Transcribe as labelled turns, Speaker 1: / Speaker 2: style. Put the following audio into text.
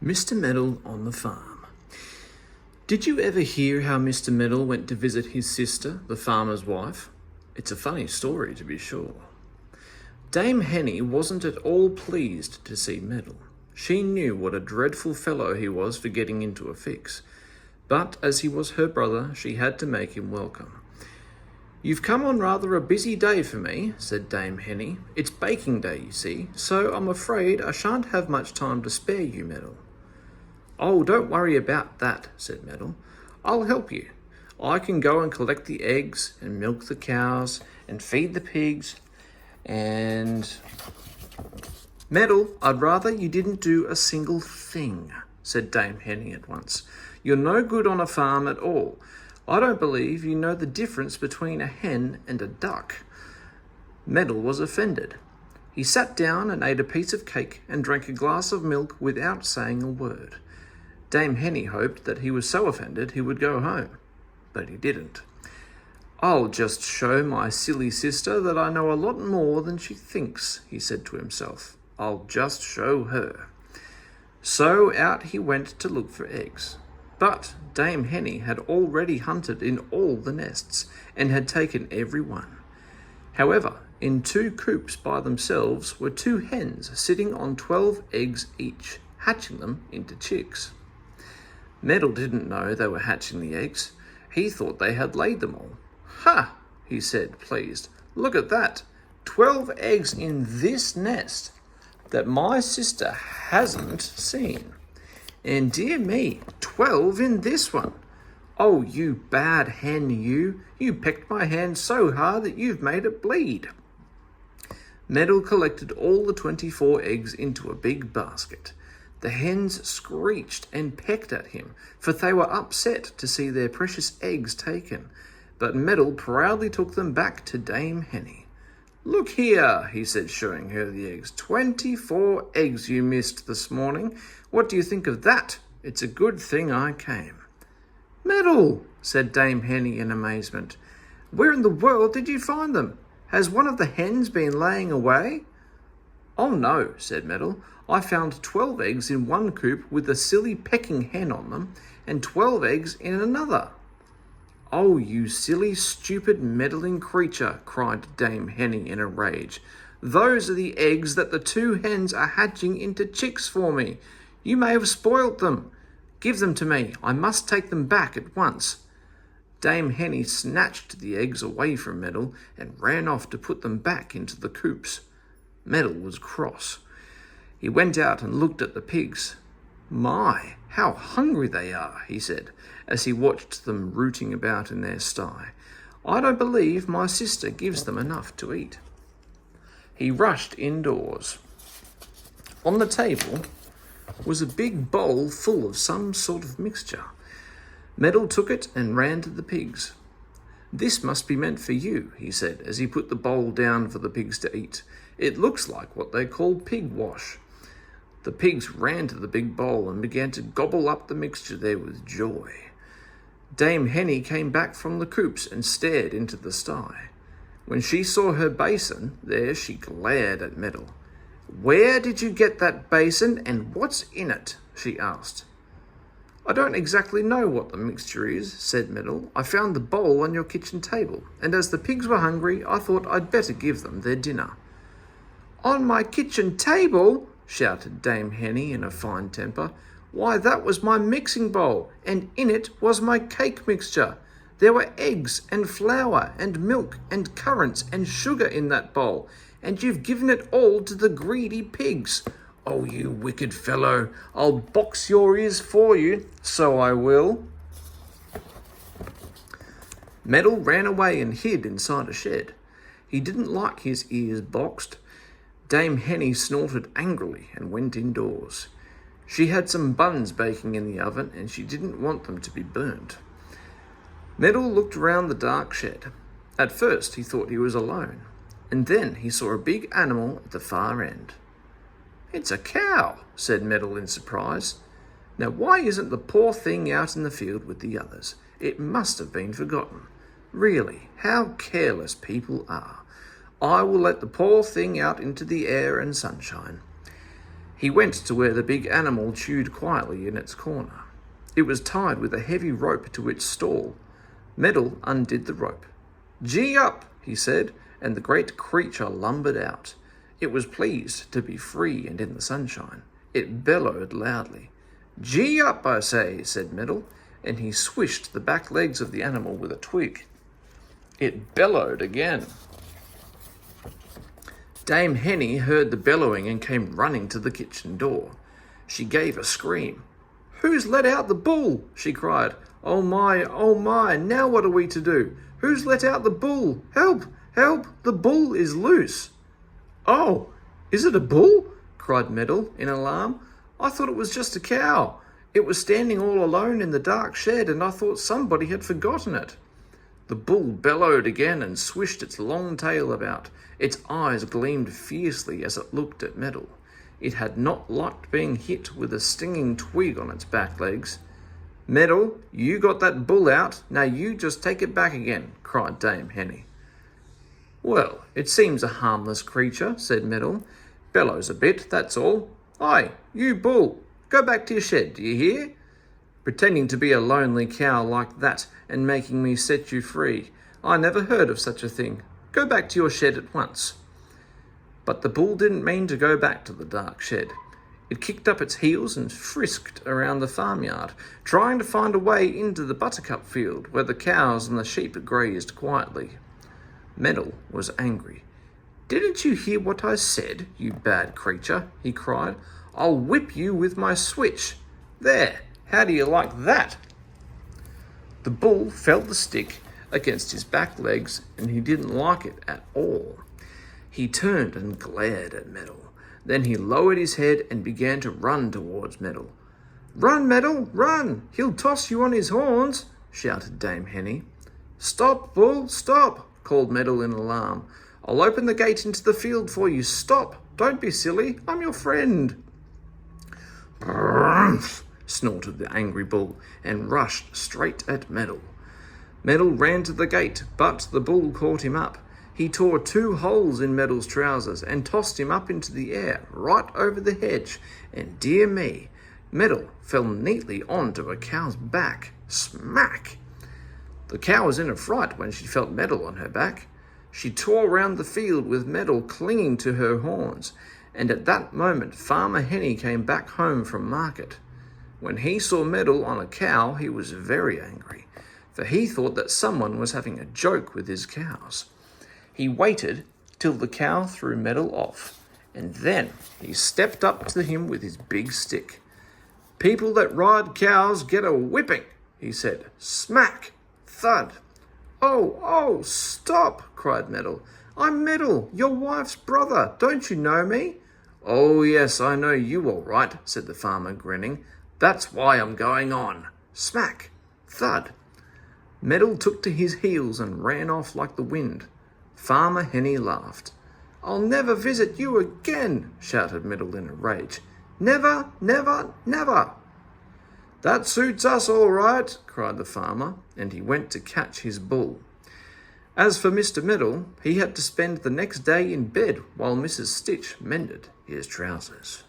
Speaker 1: Mr. Meddle on the farm. Did you ever hear how Mr. Meddle went to visit his sister, the farmer's wife? It's a funny story, to be sure. Dame Henny wasn't at all pleased to see Meddle. She knew what a dreadful fellow he was for getting into a fix. But as he was her brother, she had to make him welcome. "You've come on rather a busy day for me," said Dame Henny. "It's baking day, you see, so I'm afraid I shan't have much time to spare you, Meddle." "Oh, don't worry about that," said Meddle. "I'll help you. I can go and collect the eggs and milk the cows and feed the pigs and..." "Meddle, I'd rather you didn't do a single thing," said Dame Henny at once. "You're no good on a farm at all. I don't believe you know the difference between a hen and a duck." Meddle was offended. He sat down and ate a piece of cake and drank a glass of milk without saying a word. Dame Henny hoped that he was so offended he would go home, but he didn't. "I'll just show my silly sister that I know a lot more than she thinks," he said to himself. "I'll just show her." So out he went to look for eggs. But Dame Henny had already hunted in all the nests and had taken every one. However, in 2 coops by themselves were 2 hens sitting on 12 eggs each, hatching them into chicks. Meddle didn't know they were hatching the eggs. He thought they had laid them all. "Ha!" he said, pleased. "Look at that! 12 eggs in this nest that my sister hasn't seen. And dear me, 12 in this one. Oh, you bad hen, you! You pecked my hand so hard that you've made it bleed." Meddle collected all the 24 eggs into a big basket. The hens screeched and pecked at him, for they were upset to see their precious eggs taken. But Meddle proudly took them back to Dame Henny. "Look here," he said, showing her the eggs. 24 eggs you missed this morning. What do you think of that? It's a good thing I came." "Meddle," said Dame Henny in amazement. "Where in the world did you find them? Has one of the hens been laying away?" "Oh no," said Meddle. "I found 12 eggs in one coop with a silly pecking hen on them, and 12 eggs in another." "Oh, you silly, stupid, meddling creature," cried Dame Henny in a rage. "Those are the eggs that the 2 hens are hatching into chicks for me. You may have spoilt them. Give them to me. I must take them back at once." Dame Henny snatched the eggs away from Meddle and ran off to put them back into the coops. Meddle was cross. He went out and looked at the pigs. "My, how hungry they are," he said, as he watched them rooting about in their sty. "I don't believe my sister gives them enough to eat." He rushed indoors. On the table was a big bowl full of some sort of mixture. Meddle took it and ran to the pigs. "This must be meant for you," he said, as he put the bowl down for the pigs to eat. "It looks like what they call pig wash." The pigs ran to the big bowl and began to gobble up the mixture there with joy. Dame Henny came back from the coops and stared into the sty. When she saw her basin there, she glared at Meddle. "Where did you get that basin, and what's in it?" she asked. "I don't exactly know what the mixture is," said Meddle. "I found the bowl on your kitchen table, and as the pigs were hungry, I thought I'd better give them their dinner." "On my kitchen table?" shouted Dame Henny in a fine temper. "Why, that was my mixing bowl, and in it was my cake mixture. There were eggs and flour and milk and currants and sugar in that bowl, and you've given it all to the greedy pigs. Oh, you wicked fellow, I'll box your ears for you, so I will." Meddle ran away and hid inside a shed. He didn't like his ears boxed. Dame Henny snorted angrily and went indoors. She had some buns baking in the oven, and she didn't want them to be burnt. Meddle looked round the dark shed. At first he thought he was alone, and then he saw a big animal at the far end. "It's a cow," said Meddle in surprise. "Now why isn't the poor thing out in the field with the others? It must have been forgotten. Really, how careless people are. I will let the poor thing out into the air and sunshine." He went to where the big animal chewed quietly in its corner. It was tied with a heavy rope to its stall. Meddle undid the rope. "Gee up," he said, and the great creature lumbered out. It was pleased to be free and in the sunshine. It bellowed loudly. "Gee up, I say," said Meddle, and he swished the back legs of the animal with a twig. It bellowed again. Dame Henny heard the bellowing and came running to the kitchen door. She gave a scream. "Who's let out the bull?" she cried. Oh my, now what are we to do? Who's let out the bull? Help, help, the bull is loose." "Oh, is it a bull?" cried Meddle in alarm. "I thought it was just a cow. It was standing all alone in the dark shed and I thought somebody had forgotten it." The bull bellowed again and swished its long tail about. Its eyes gleamed fiercely as it looked at Meddle. It had not liked being hit with a stinging twig on its back legs. "Meddle, you got that bull out, now you just take it back again," cried Dame Henny. "Well, it seems a harmless creature," said Meddle. "Bellows a bit, that's all. Aye, you bull, go back to your shed, do you hear? Pretending to be a lonely cow like that and making me set you free. I never heard of such a thing. Go back to your shed at once." But the bull didn't mean to go back to the dark shed. It kicked up its heels and frisked around the farmyard, trying to find a way into the buttercup field where the cows and the sheep grazed quietly. Meddle was angry. "Didn't you hear what I said, you bad creature?" he cried. "I'll whip you with my switch. There, how do you like that?" The bull felt the stick against his back legs and he didn't like it at all. He turned and glared at Meddle. Then he lowered his head and began to run towards Meddle. "Run, Meddle, run! He'll toss you on his horns!" shouted Dame Henny. "Stop, bull, stop!" called Meddle in alarm. "I'll open the gate into the field for you. Stop! Don't be silly. I'm your friend." "Brrrmph!" snorted the angry bull and rushed straight at Meddle. Meddle ran to the gate, but the bull caught him up. He tore 2 holes in Meddle's trousers and tossed him up into the air, right over the hedge, and dear me, Meddle fell neatly onto a cow's back. Smack! The cow was in a fright when she felt Meddle on her back. She tore round the field with Meddle clinging to her horns, and at that moment Farmer Henny came back home from market. When he saw Meddle on a cow, he was very angry, for he thought that someone was having a joke with his cows. He waited till the cow threw Meddle off, and then he stepped up to him with his big stick. "People that ride cows get a whipping," he said. Smack! Thud! Oh, stop!" cried Meddle. "I'm Meddle, your wife's brother. Don't you know me?" "Oh, yes, I know you all right," said the farmer, grinning. "That's why I'm going on." Smack! Thud! Meddle took to his heels and ran off like the wind. Farmer Henny laughed. "I'll never visit you again," shouted Meddle in a rage. "Never, never, never." "That suits us all right," cried the farmer, and he went to catch his bull. As for Mr. Meddle, he had to spend the next day in bed while Mrs. Stitch mended his trousers.